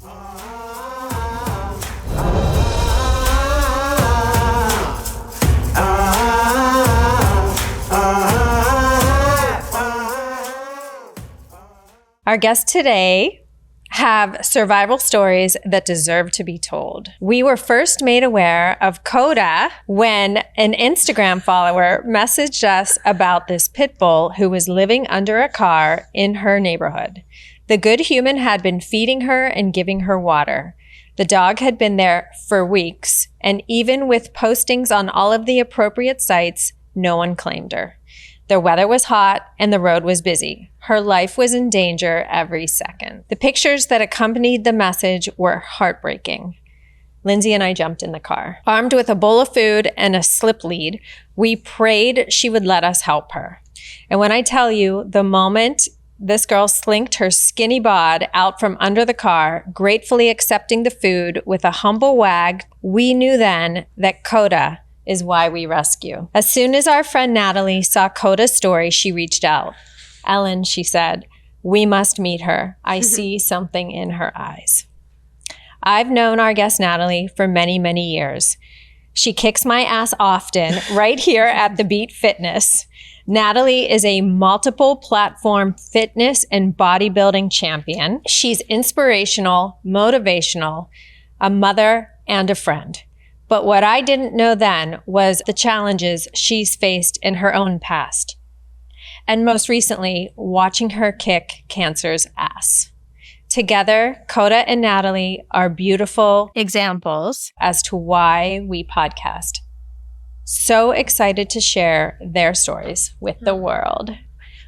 Our guests today have survival stories that deserve to be told. We were first made aware of Koda when an Instagram follower messaged us about this pit bull who was living under a car in her neighborhood. The good human had been feeding her and giving her water. The dog had been there for weeks, and even with postings on all of the appropriate sites, no one claimed her. The weather was hot and the road was busy. Her life was in danger every second. The pictures that accompanied the message were heartbreaking. Lindsay and I jumped in the car. Armed with a bowl of food and a slip lead, we prayed she would let us help her. And when I tell you, the moment this girl slinked her skinny bod out from under the car, gratefully accepting the food with a humble wag, we knew then that Koda is why we rescue. As soon as our friend Nathalie saw Koda's story, she reached out. Ellen, she said, we must meet her. I see something in her eyes. I've known our guest Nathalie for many, many years. She kicks my ass often right here at The Beat Fitness. Nathalie is a multiple platform fitness and bodybuilding champion. She's inspirational, motivational, a mother, and a friend. But what I didn't know then was the challenges she's faced in her own past. And most recently, watching her kick cancer's ass. Together, Koda and Nathalie are beautiful examples as to why we podcast. So excited to share their stories with the world.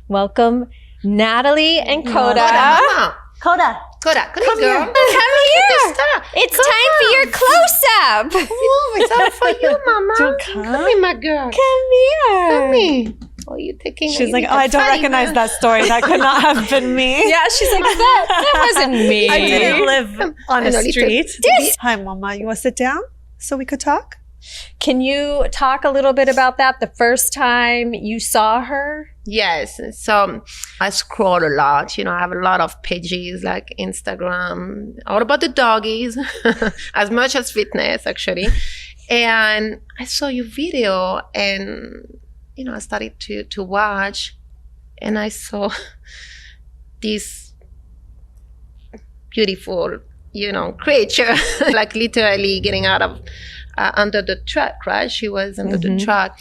Welcome, Nathalie and Koda. Koda. Koda, come here, girl. Come here. It's time for your close-up. Oh, it's all for you, Mama. Come here, my girl. Come here. Come here. Oh, you taking? She's like, oh, I don't recognize that story. That could not have been me. Yeah, she's like, that wasn't me. I didn't live on a street. Yes. Hi, Mama. You want to sit down so we could talk? Can you talk a little bit about that? The first time you saw her? Yes. So I scroll a lot. I have a lot of pages like Instagram, all about the doggies, as much as fitness, actually. And I saw your video and, I started to watch, and I saw this beautiful, creature, like literally getting out of under the truck, right? She was under the truck.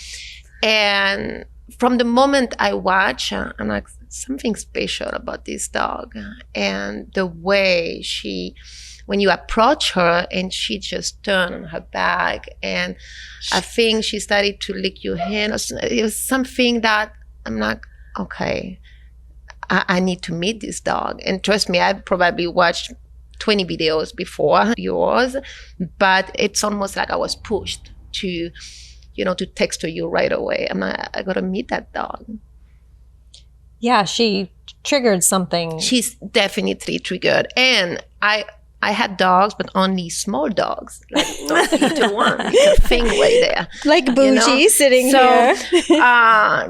And from the moment I watch, I'm like, something special about this dog. And the way when you approach her and she just turned on her back, and I think she started to lick your hand. It was something that I'm like, okay, I need to meet this dog. And trust me, I probably watched 20 videos before yours, but it's almost like I was pushed to, to text to you right away. I'm like, I gotta meet that dog. Yeah, she triggered something. She's definitely triggered. And I had dogs, but only small dogs, like not little one, little thing right there. Like Bougie sitting here.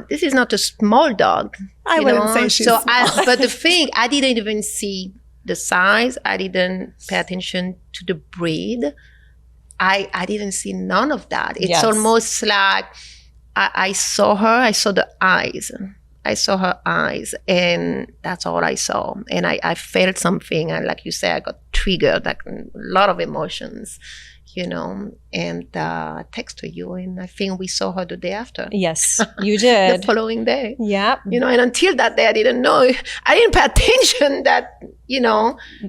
This is not a small dog. I wouldn't say she's small. But the thing, I didn't even see the size. I didn't pay attention to the breed. I didn't see none of that. It's almost like I saw her, I saw the eyes. I saw her eyes, and that's all I saw. And I felt something, and like you said, I got triggered, like a lot of emotions, and I texted you, and I think we saw her the day after. Yes, you did. The following day. Yeah. And until that day, I didn't know. I didn't pay attention that,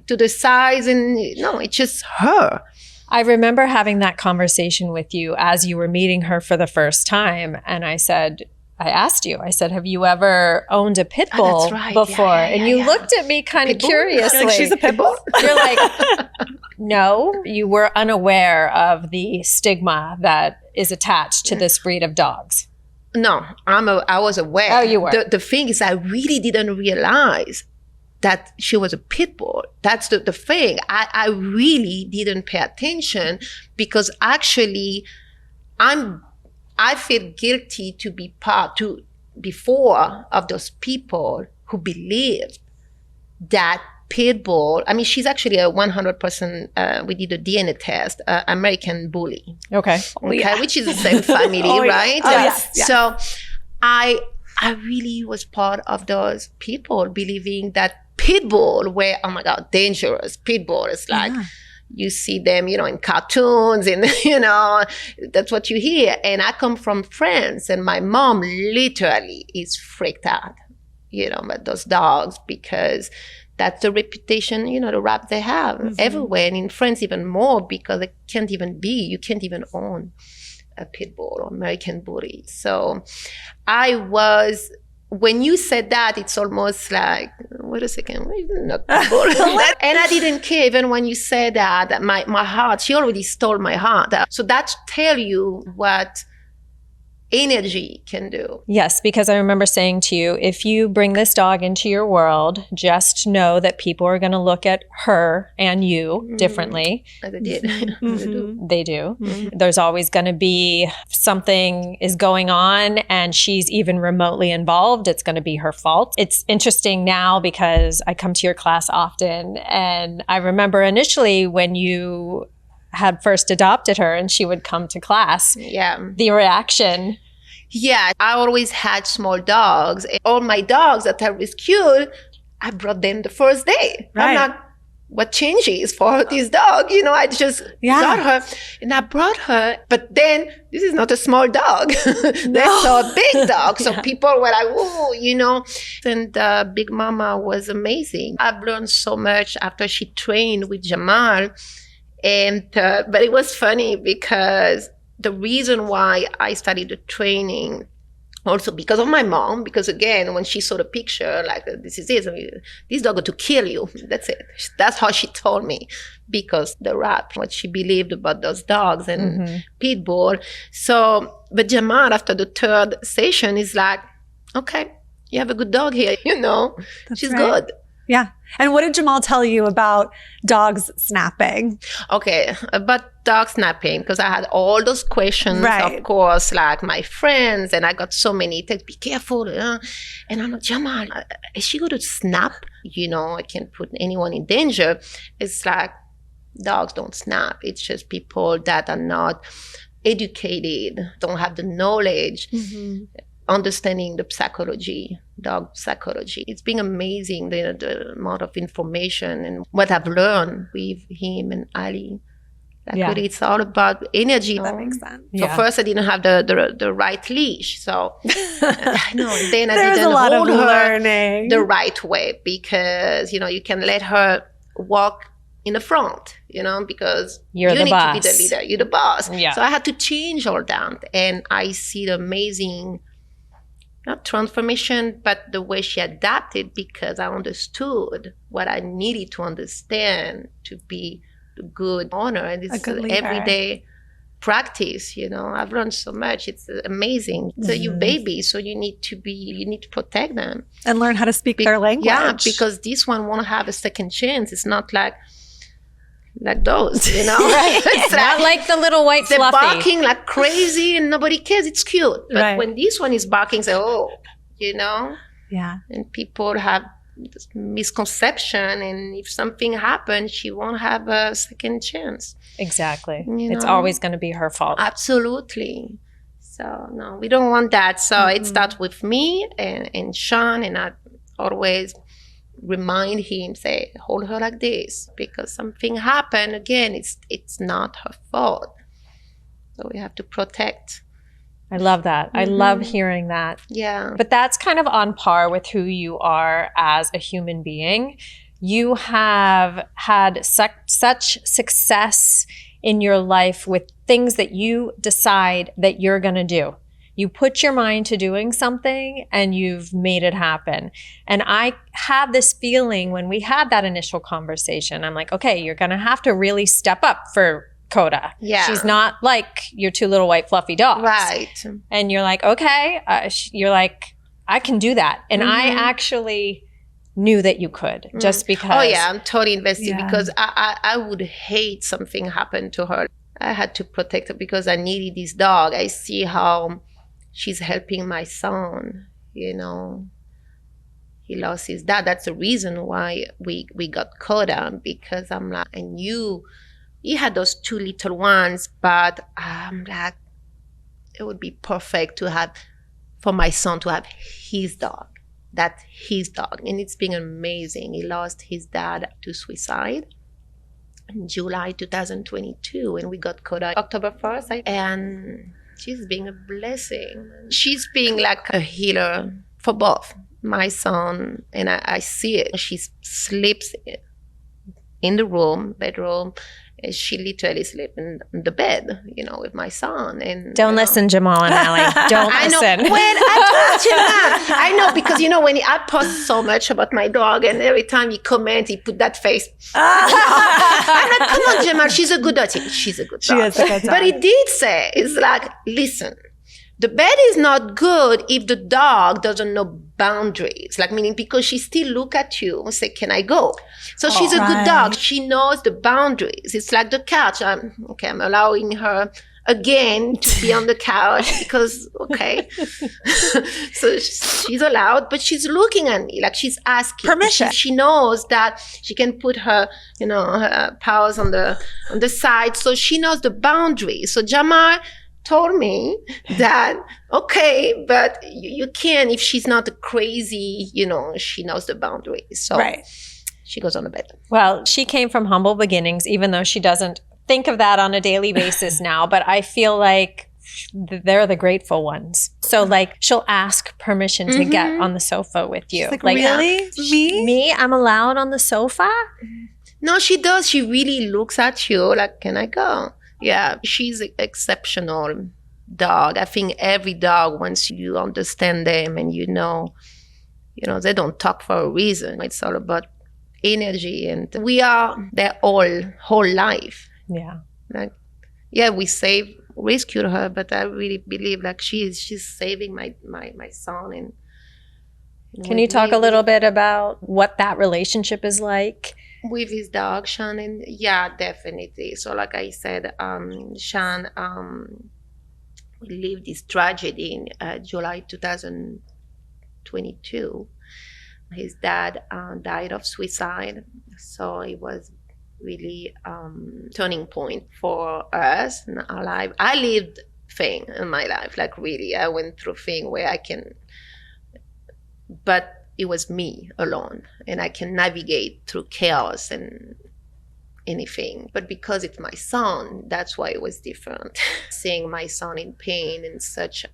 to the size, and no, it's just her. I remember having that conversation with you as you were meeting her for the first time, and I asked you, have you ever owned a pit bull before? And you looked at me kind of curiously. Like, she's a pit bull? You're like, no, you were unaware of the stigma that is attached to this breed of dogs. No, I was aware. Oh, you were. The thing is, I really didn't realize that she was a pit bull. That's the thing. I really didn't pay attention, because actually I feel guilty to be before of those people who believed that pit bull. I mean, she's actually a 100%, we did a DNA test, American bully. Okay. Which is the same family, right? Yes. So I really was part of those people believing that pit bull were, oh my God, dangerous. Pit bull is like, you see them, in cartoons and, that's what you hear. And I come from France and my mom literally is freaked out, about those dogs because that's the reputation, the rap they have everywhere. And in France even more because you can't even own a pit bull or American bully. So when you said that, it's almost like, wait a second, not pit bull. And I didn't care even when you said that, my heart, she already stole my heart. So that tell you what energy can do. Yes, because I remember saying to you, if you bring this dog into your world, just know that people are going to look at her and you differently. As they did. They do. There's always going to be something is going on and she's even remotely involved. It's going to be her fault. It's interesting now because I come to your class often. And I remember initially when you had first adopted her and she would come to class. Yeah. The reaction. Yeah, I always had small dogs. All my dogs that I rescued, I brought them the first day. Right. I'm not, what changes for this dog? I just got her and I brought her. But then this is not a small dog. That's a big dog. So people were like, whoa, And Big Mama was amazing. I've learned so much after she trained with Jamal. And but it was funny because the reason why I started the training, also because of my mom, because again, when she saw the picture, like, this is it, this dog got to kill you. That's it. That's how she told me, because the rap, what she believed about those dogs and pit bull. So, but Jamal, after the third session, is like, okay, you have a good dog here, she's good. Yeah. And what did Jamal tell you about dogs snapping? Okay, about dog snapping, because I had all those questions, of course, like my friends, and I got so many texts, be careful. And I'm like, Jamal, is she going to snap? I can't put anyone in danger. It's like, dogs don't snap. It's just people that are not educated, don't have the knowledge. Understanding the psychology, dog psychology. It's been amazing, the amount of information and what I've learned with him and Ali. Really, it's all about energy. That makes sense. So first I didn't have the right leash. So I know. Then I didn't hold her the right way because, you can let her walk in the front, because you need boss. To be the leader. You're the boss. Yeah. So I had to change all that. And I see the amazing, not transformation, but the way she adapted, because I understood what I needed to understand to be a good owner. And it's an everyday practice, I've learned so much. It's amazing. So you baby, so you need to protect them. And learn how to speak their language. Yeah, because this one won't have a second chance. It's not like those, Right. It's not like the little white they're fluffy. barking like crazy and nobody cares. It's cute. But when this one is barking, say, Yeah. And people have this misconception. And if something happens, she won't have a second chance. Exactly. It's always going to be her fault. Absolutely. So, no, we don't want that. So it starts with me and Sean, and I always remind him, say, hold her like this, because something happened. Again, it's not her fault. So we have to protect. I love that. I love hearing that. Yeah. But that's kind of on par with who you are as a human being. You have had such success in your life with things that you decide that you're going to do. You put your mind to doing something and you've made it happen. And I had this feeling when we had that initial conversation, I'm like, okay, you're going to have to really step up for Koda. Yeah. She's not like your two little white fluffy dogs. Right. And you're like, okay, you're like, I can do that. And I actually knew that you could just because. Oh yeah, I'm totally invested because I would hate something happen to her. I had to protect her because I needed this dog. I see how she's helping my son, he lost his dad. That's the reason why we got Koda, because I'm like, I knew he had those 2 little ones, but I'm like, it would be perfect to have, for my son to have his dog. That's his dog. And it's been amazing. He lost his dad to suicide in July 2022, and we got Koda October 1st. And she's been a blessing. She's being like a healer for both my son, and I see it. She sleeps in the bedroom. She literally sleeps in the bed, with my son. And don't listen, Jamal and Ali. Don't listen. I know. Well, I told you that. I know, because when I post so much about my dog, and every time he comments, he put that face. I'm like, come on, Jamal, she's a good dog. She's a good dog. She is a good dog. But he did say, it's like, listen, the bed is not good if the dog doesn't know boundaries. Like, meaning, because she still look at you and say, can I go? So she's a good dog. She knows the boundaries. It's like the couch. I'm allowing her again to be on the couch because, so she's allowed, but she's looking at me like she's asking permission. She knows that she can put her, her paws on the side. So she knows the boundaries. So Jamal told me that, but you can, if she's not crazy, she knows the boundaries. So she goes on the bed. Well, she came from humble beginnings, even though she doesn't think of that on a daily basis now. But I feel like they're the grateful ones. So like, she'll ask permission to get on the sofa with you. She's like, really? Me? I'm allowed on the sofa? No, she does. She really looks at you like, can I go? Yeah, she's an exceptional dog. I think every dog, once you understand them and they don't talk for a reason. It's all about energy, and we are their whole life. Yeah. Like, we rescued her, but I really believe like she's saving my son. And can you talk a little bit about what that relationship is like? With his dog, Sean? And yeah, definitely. So like I said, Sean, we lived this tragedy in July 2022. His dad died of suicide. So it was really turning point for us in our life. I lived thing in my life, like really, I went through thing where but it was me alone, and I can navigate through chaos and anything. But because it's my son, that's why it was different. Seeing my son in pain and such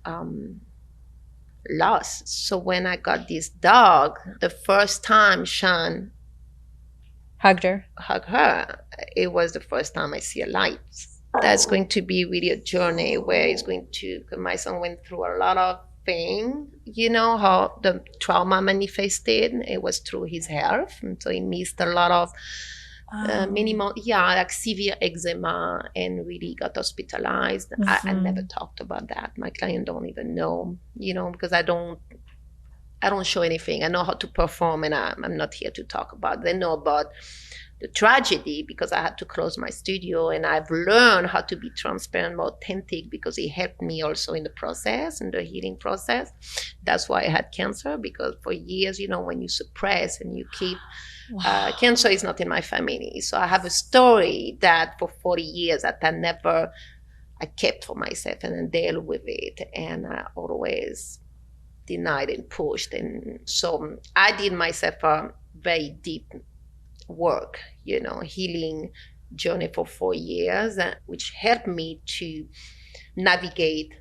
loss. So when I got this dog, the first time Sean hugged her, it was the first time I see a light. That's going to be really a journey where it's going to, my son went through a lot of things, how the trauma manifested. It was through his health. And so he missed a lot of severe eczema, and really got hospitalized. Mm-hmm. I never talked about that. My client don't even know, because I don't show anything. I know how to perform, and I'm not here to talk about it. They know about the tragedy because I had to close my studio, and I've learned how to be transparent, more authentic, because it helped me also in the process, in the healing process. That's why I had cancer, because for years, when you suppress and you keep, cancer is not in my family. So I have a story that for 40 years that I kept for myself and then dealt with it. And I always denied and pushed. And so I did myself a very deep work, healing journey for 4 years, which helped me to navigate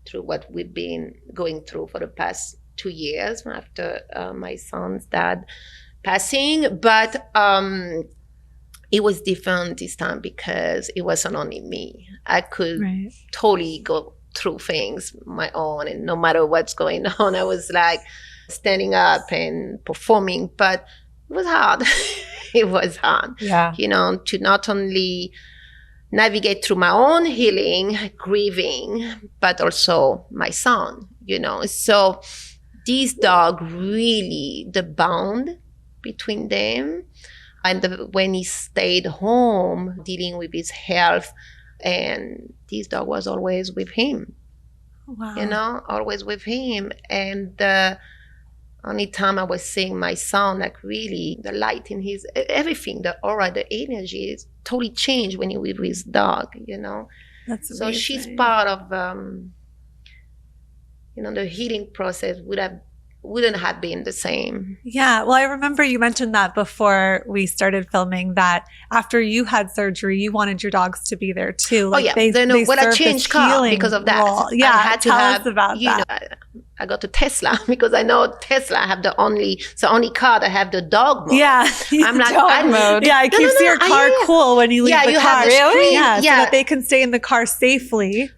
through what we've been going through for the past 2 years after my son's dad passing. But it was different this time because it wasn't only me. I could totally go through things my own, and no matter what's going on, I was like standing up and performing, but it was hard. It was hard, to not only navigate through my own healing, grieving, but also my son, So this dog really, the bond between them, and when he stayed home dealing with his health, and this dog was always with him. Wow. Always with him. And only time I was seeing my son, like really the light in his, everything, the aura, the energy is totally changed when you're with his dog, you know. That's so amazing. She's part of, you know, the healing process wouldn't have been the same. Yeah. Well, I remember you mentioned that before we started filming, that after you had surgery, you wanted your dogs to be there too. Like Then when I changed car because of that, role. Yeah. I had to tell have, us about that. Know, I got a Tesla because I know Tesla have the only car that have the dog mode. Yeah. I'm like, dog mode. Yeah. It keeps your car cool when you leave the you car. have the screen. Yeah. So that they can stay in the car safely.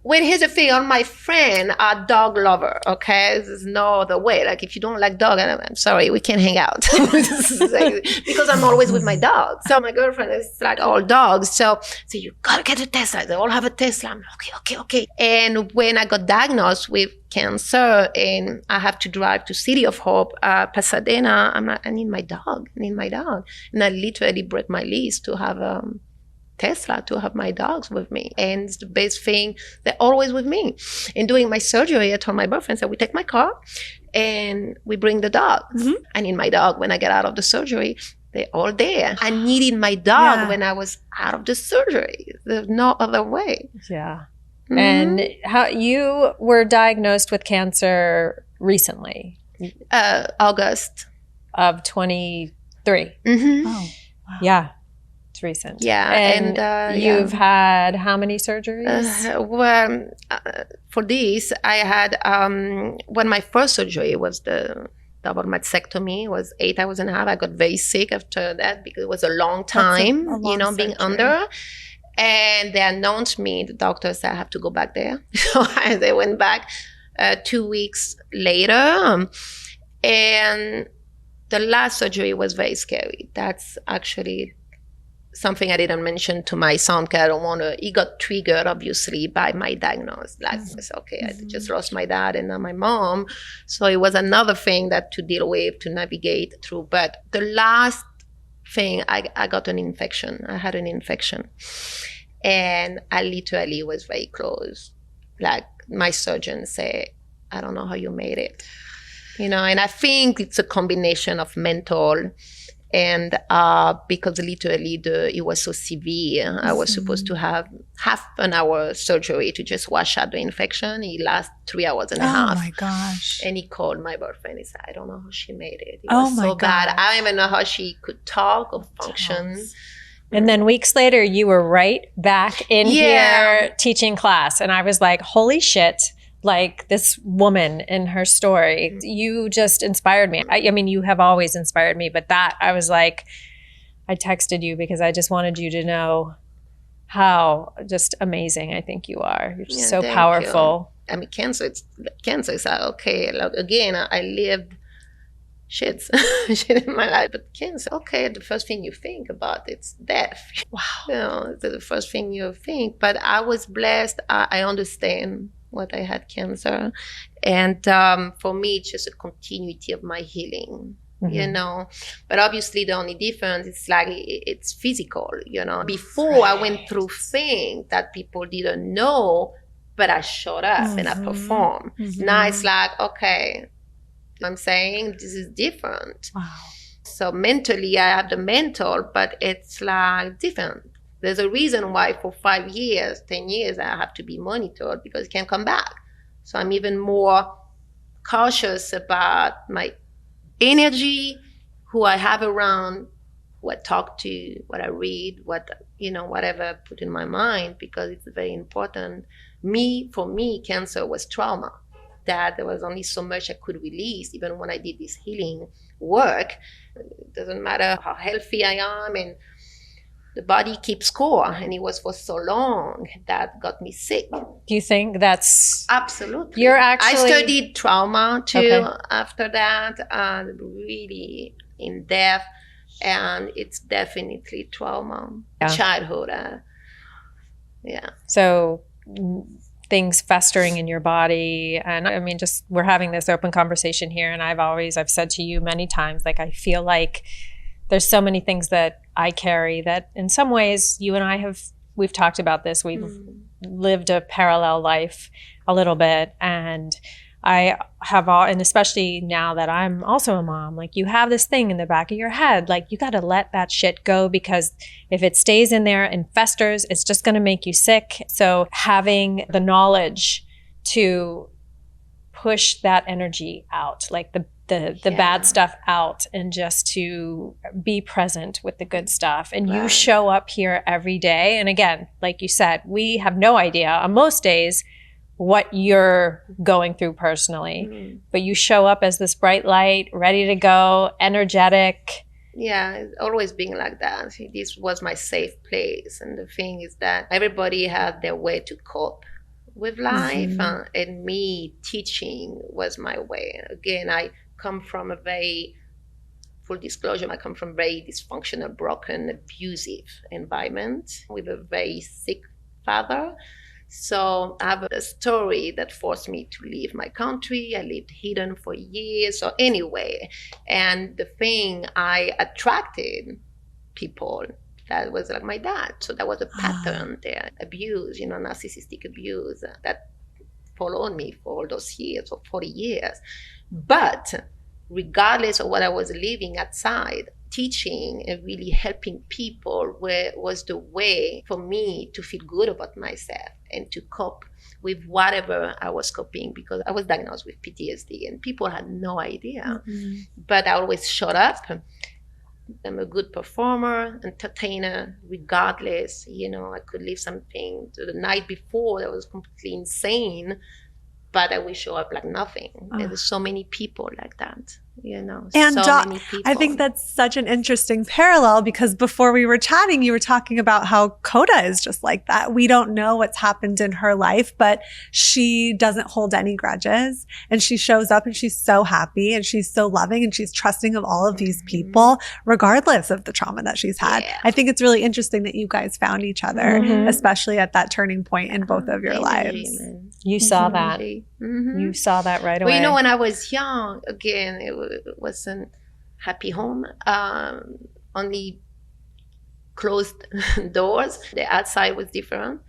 Well, here's the thing, all my friends are dog lover, okay? There's no other way. Like, if you don't like dog, I'm sorry, we can't hang out. Because I'm always with my dog. So my girlfriend is like all dogs. So you gotta get a Tesla. They all have a Tesla. I'm like, okay. And when I got diagnosed with cancer and I have to drive to City of Hope, Pasadena, I'm like, I need my dog. And I literally break my lease to have Tesla, to have my dogs with me. And it's the best thing, they're always with me. And doing my surgery, I told my boyfriend, so we take my car and we bring the dog. Mm-hmm. I need my dog when I get out of the surgery. They're all there. I needed my dog when I was out of the surgery. There's no other way. Yeah. Mm-hmm. And how you were diagnosed with cancer recently? August of 23. Mm-hmm. Oh, wow. Yeah. It's recent. Yeah. And you've had how many surgeries? For this, I had, when my first surgery was the double mastectomy, was 8 hours and a half. I got very sick after that because it was a long time, a long being surgery. under. And they announced me, the doctor said I have to go back there. So they went back 2 weeks later. And the last surgery was very scary. That's actually something I didn't mention to my son because I don't want to. He got triggered, obviously, by my diagnosis. Like, I just lost my dad and now my mom. So it was another thing that to deal with, to navigate through. But the last thing, I got an infection. I had an infection. And I literally was very close. Like, my surgeon said, I don't know how you made it. And I think it's a combination of mental and because literally it was so severe. I was supposed to have half an hour surgery to just wash out the infection. It lasted 3 hours and a half. Oh my gosh. And he called my boyfriend. He said, I don't know how she made it. It Oh was my so bad. gosh. I don't even know how she could talk or function. And then weeks later, you were right back in here teaching class. And I was like, holy shit. Like this woman and her story, you just inspired me. I mean, you have always inspired me, but that I was like, I texted you because I just wanted you to know how just amazing I think you are. You're just so powerful. I mean, cancer is like, okay, like, again, I lived shit in my life, but cancer, okay, the first thing you think about it's death. Wow. It's the first thing you think. But I was blessed. I understand what I had cancer. And for me, it's just a continuity of my healing, But obviously the only difference is like it's physical, Before I went through things that people didn't know, but I showed up and I performed. Now it's like, okay, I'm saying this is different. Wow. So mentally, I have the mental, but it's like different. There's a reason why for 5 years, 10 years, I have to be monitored because it can come back. So I'm even more cautious about my energy, who I have around, who I talk to, what I read, whatever I put in my mind, because it's very important. For me, cancer was trauma. That there was only so much I could release, even when I did this healing work. It doesn't matter how healthy I am, and the body keeps score, and it was for so long that got me sick. Do you think that's... Absolutely. I studied trauma too after that, really in depth, and it's definitely trauma. Childhood. So things festering in your body, and I mean, just we're having this open conversation here, and I've said to you many times, like, I feel like there's so many things that I carry that in some ways you and I we've talked about this. We've lived a parallel life a little bit. And I have all, and especially now that I'm also a mom, like you have this thing in the back of your head, like you got to let that shit go, because if it stays in there and festers, it's just going to make you sick. So having the knowledge to push that energy out, like the bad stuff out, and just to be present with the good stuff. And you show up here every day. And again, like you said, we have no idea on most days what you're going through personally, but you show up as this bright light, ready to go, energetic. Yeah, it's always being like that. This was my safe place. And the thing is that everybody had their way to cope with life, and me teaching was my way. Again, I come from a very, full disclosure, I come from a very dysfunctional, broken, abusive environment with a very sick father. So I have a story that forced me to leave my country. I lived hidden for years. So anyway, and the thing, I attracted people that was like my dad. So that was a pattern there, abuse, narcissistic abuse that followed me for all those years, for 40 years. But regardless of what I was living outside, teaching and really helping people was the way for me to feel good about myself and to cope with whatever I was coping, because I was diagnosed with PTSD and people had no idea. But I always showed up. I'm a good performer, entertainer, regardless. I could leave something to the night before that was completely insane, but I will show up like nothing. There's so many people like that. And many people. I think that's such an interesting parallel, because before we were chatting, you were talking about how Koda is just like that. We don't know what's happened in her life, but she doesn't hold any grudges, and she shows up and she's so happy and she's so loving and she's trusting of all of these people, regardless of the trauma that she's had. Yeah. I think it's really interesting that you guys found each other, especially at that turning point in both of your lives. You saw that. You saw that right away. Well, when I was young, again, it wasn't happy home. Only closed doors. The outside was different.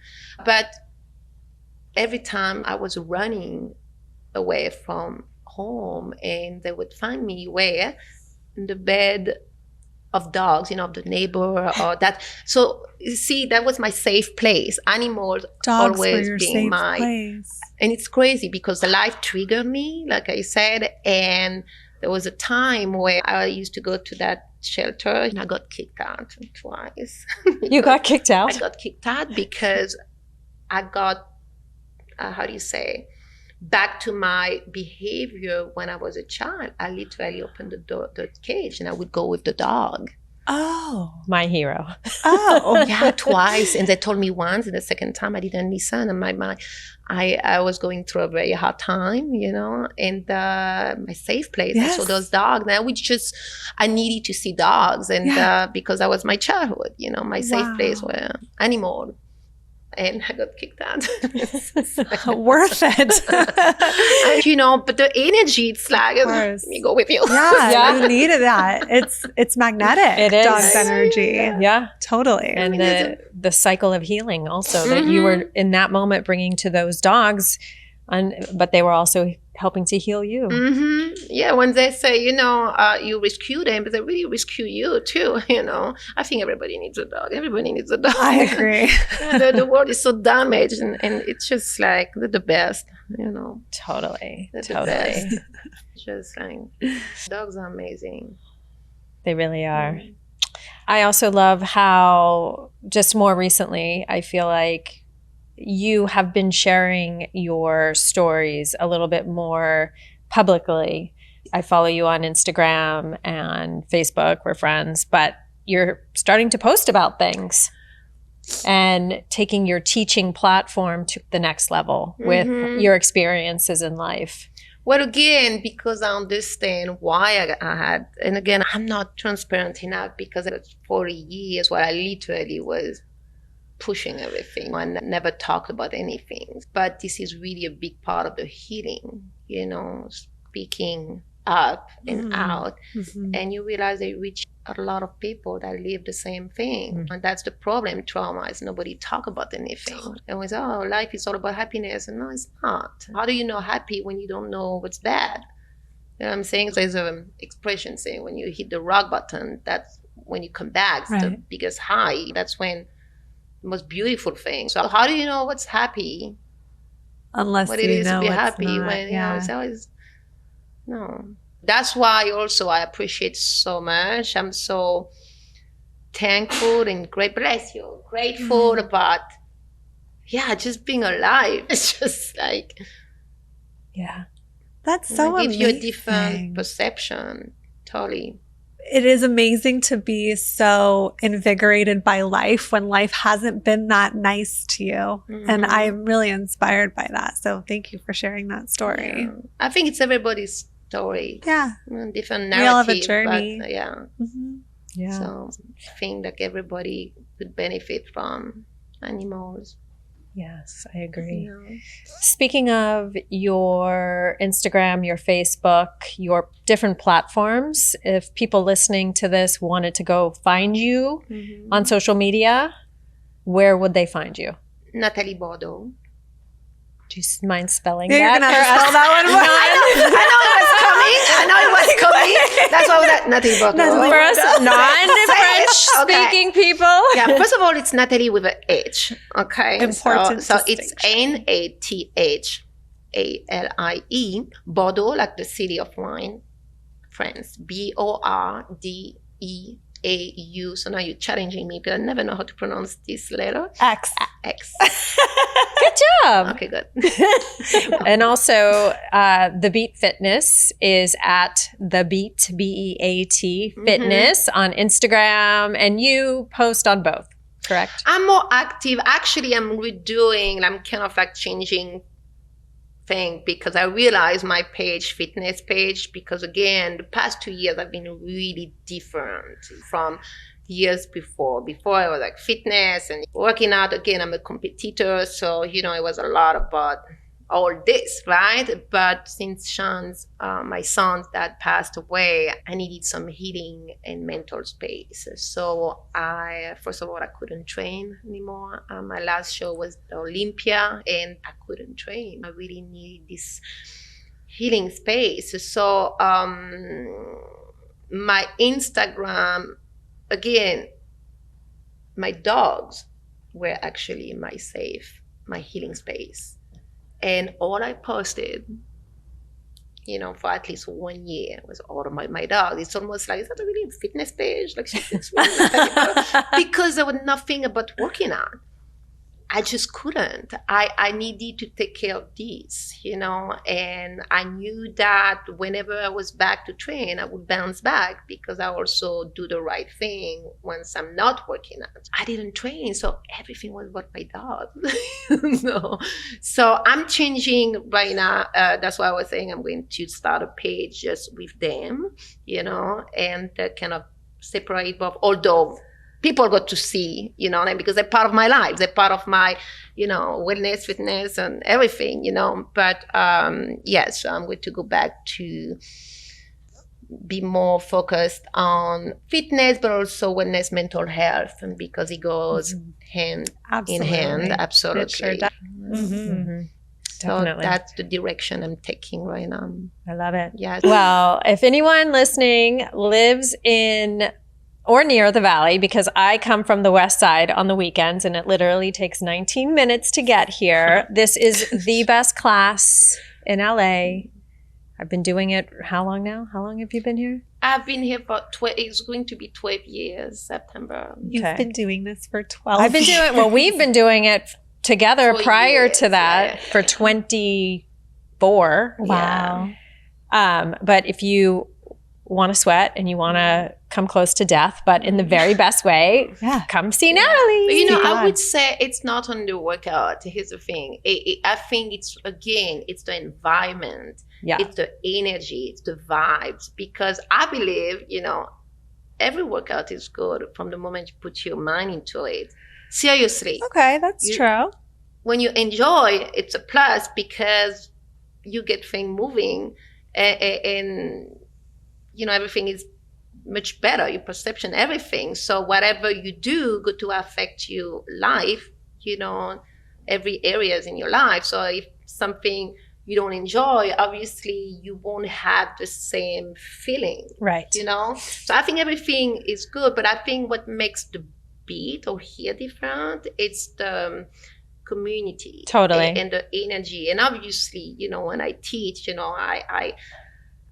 But every time I was running away from home, and they would find me where? In the bed of dogs, of the neighbor or that. So you see, that was my safe place. Animals dogs always were your being safe my place. And it's crazy because the life triggered me, like I said, and there was a time where I used to go to that shelter and I got kicked out twice. You got kicked out? I got kicked out because I got, back to my behavior when I was a child. I literally opened the cage and I would go with the dog. Oh, my hero. Oh, yeah, twice. And they told me once, and the second time I didn't listen. And I was going through a very hard time, and my safe place. Yes. I saw those dogs. And I needed to see dogs. And because that was my childhood, my safe place were animals. And I got kicked out. Worth it. And, but the energy, it's like, let me go with you. Yeah, you needed that. It's magnetic. It is. Dog's energy. Yeah. Totally. And the cycle of healing also that you were in that moment bringing to those dogs, but they were also helping to heal you. Yeah, when they say, you rescue them, but they really rescue you too, I think everybody needs a dog. Everybody needs a dog. I agree. The world is so damaged, and it's just like, they're the best, Totally. They're the best. Just like, dogs are amazing. They really are. I also love how just more recently, I feel like you have been sharing your stories a little bit more publicly. I follow you on Instagram and Facebook. We're friends, but you're starting to post about things and taking your teaching platform to the next level with your experiences in life. Well, again, because I understand why I had, and again, I'm not transparent enough because it was 40 years where I literally was pushing everything. I never talked about anything. But this is really a big part of the healing, speaking up and out. And you realize they reach a lot of people that live the same thing. And that's the problem. Trauma is nobody talk about anything. And we say, oh, life is all about happiness. And no, it's not. How do you know happy when you don't know what's bad? You know what I'm saying? There's an expression saying when you hit the rock bottom, that's when you come back. It's the biggest high. That's when the most beautiful thing. So how do you know what's happy? Unless what it is to be happy when you know it's always no. That's why also I appreciate so much. I'm so thankful and grateful about just being alive. It's just like that's so it gives you a amazing. different perception. Totally. It is amazing to be so invigorated by life when life hasn't been that nice to you. And I'm really inspired by that. So thank you for sharing that story. Yeah. I think it's everybody's story. Yeah. Different narrative. We all have a journey. But, so I think that everybody could benefit from animals. Yes, I agree. Speaking of your Instagram, your Facebook, your different platforms, if people listening to this wanted to go find you on social media, where would they find you? Nathalie Bordeaux. Do you mind spelling You're that gonna for have to us? spell that one more. I know it was coming. That's why I was like, Nathalie Bordeaux. For us non-French speaking people. Yeah, first of all, it's Nathalie with an H. Okay. Important So it's distinction. Nathalie, Bordeaux, like the city of wine, France. Bordeaux. So now you're challenging me because I never know how to pronounce this letter. X. X. Good job. Okay, good. And also, The Beat Fitness is at The Beat, BEAT Fitness on Instagram. And you post on both, correct? I'm more active. Actually, I'm kind of like changing thing because I realized my fitness page, because again, the past 2 years have been really different from years before. Before I was like fitness and working out. Again, I'm a competitor. So, it was a lot about all this, right? But since my son's dad passed away, I needed some healing and mental space. So first of all, I couldn't train anymore. My last show was the Olympia and I couldn't train. I really needed this healing space. So my Instagram, again, my dogs were actually my healing space. And all I posted, for at least 1 year was all of my dog. It's almost like, is that really a fitness page? Like, because there was nothing about working out. I just couldn't. I needed to take care of this, and I knew that whenever I was back to train, I would bounce back because I also do the right thing once I'm not working out. I didn't train, so everything was about my dog. No. So I'm changing right now. That's why I was saying I'm going to start a page just with them, and kind of separate both, although people got to see, because they're part of my life. They're part of my, wellness, fitness, and everything, But yes, so I'm going to go back to be more focused on fitness, but also wellness, mental health, and because it goes hand in hand. Absolutely. It sure does. So Definitely. that's the direction I'm taking right now. I love it. Yes. Well, if anyone listening lives in or near the Valley, because I come from the West Side on the weekends and it literally takes 19 minutes to get here. This is the best class in LA. I've been doing it, how long now? How long have you been here? I've been here for it's going to be 12 years, September. You've been doing this for 12 I've been doing, well, we've been doing it together 4 prior years, to that for 24. Wow. But if you want to sweat and you want to come close to death, but in the very best way, come see Nathalie. But I would say it's not on the workout. Here's the thing. I think it's the environment. Yeah. It's the energy. It's the vibes. Because I believe, every workout is good from the moment you put your mind into it. Seriously. Okay, that's true. When you enjoy, it's a plus because you get things moving. and everything is much better, your perception, everything. So whatever you do go to affect your life, every areas in your life. So if something you don't enjoy, obviously you won't have the same feeling. Right. So I think everything is good, but I think what makes the beat or hear different, it's the community. Totally. And the energy. And obviously, when I teach,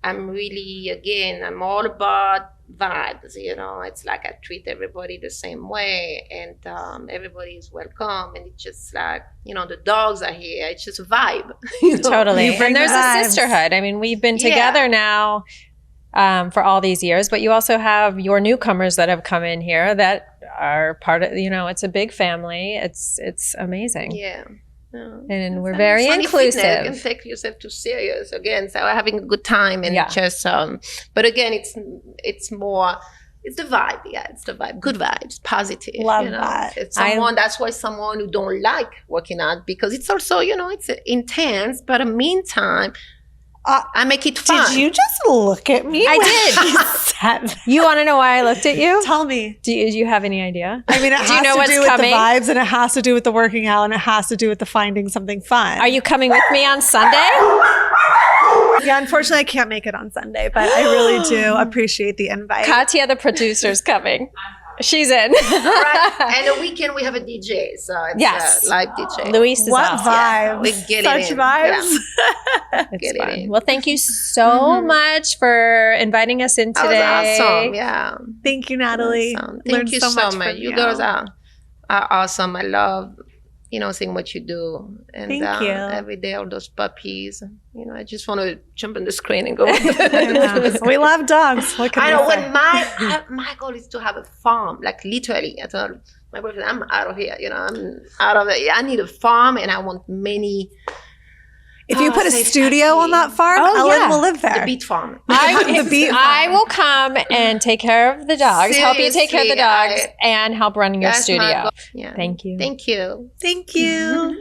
I'm really, again, I'm all about vibes, it's like I treat everybody the same way, and everybody is welcome, and it's just like, the dogs are here, it's just a vibe. Totally. And there's a sisterhood. I mean, we've been together now for all these years, but you also have your newcomers that have come in here that are part of, it's a big family. It's amazing. Yeah. And we're very inclusive. You can take yourself too serious again. So we're having a good time, and just but again, it's more. It's the vibe. Yeah, it's the vibe. Good vibes, positive. Love that. It's that's why someone who don't like working out, because it's also it's intense. But in the meantime, I make it fun. Did you just look at me? I did. You want to know why I looked at you? Tell me. Do you have any idea? I mean, it has to do with the vibes, and it has to do with the working out, and it has to do with the finding something fun. Are you coming with me on Sunday? Yeah, unfortunately, I can't make it on Sunday, but I really do appreciate the invite. Katya, the producer's coming. She's in. Right. And the weekend we have a DJ, so it's a live DJ. Luis is what awesome. vibes? We get Such it in. vibes. Yeah. It's fun. Well, thank you so much for inviting us in today. That was awesome. Yeah. Thank you, Nathalie. Awesome. Thank you so much. You girls are awesome. I love seeing what you do. And thank you. Every day, all those puppies. I just want to jump on the screen and go. We love dogs. What can I know. we say? When my goal is to have a farm, like literally. I told my boyfriend, I'm out of here. I'm out of it. I need a farm, and I want many. If you put a studio on that farm, Ellen will live there. The beat farm. I will come and take care of the dogs, help you take care of the dogs, and help run your studio. Yeah. Thank you. Thank you. Thank you.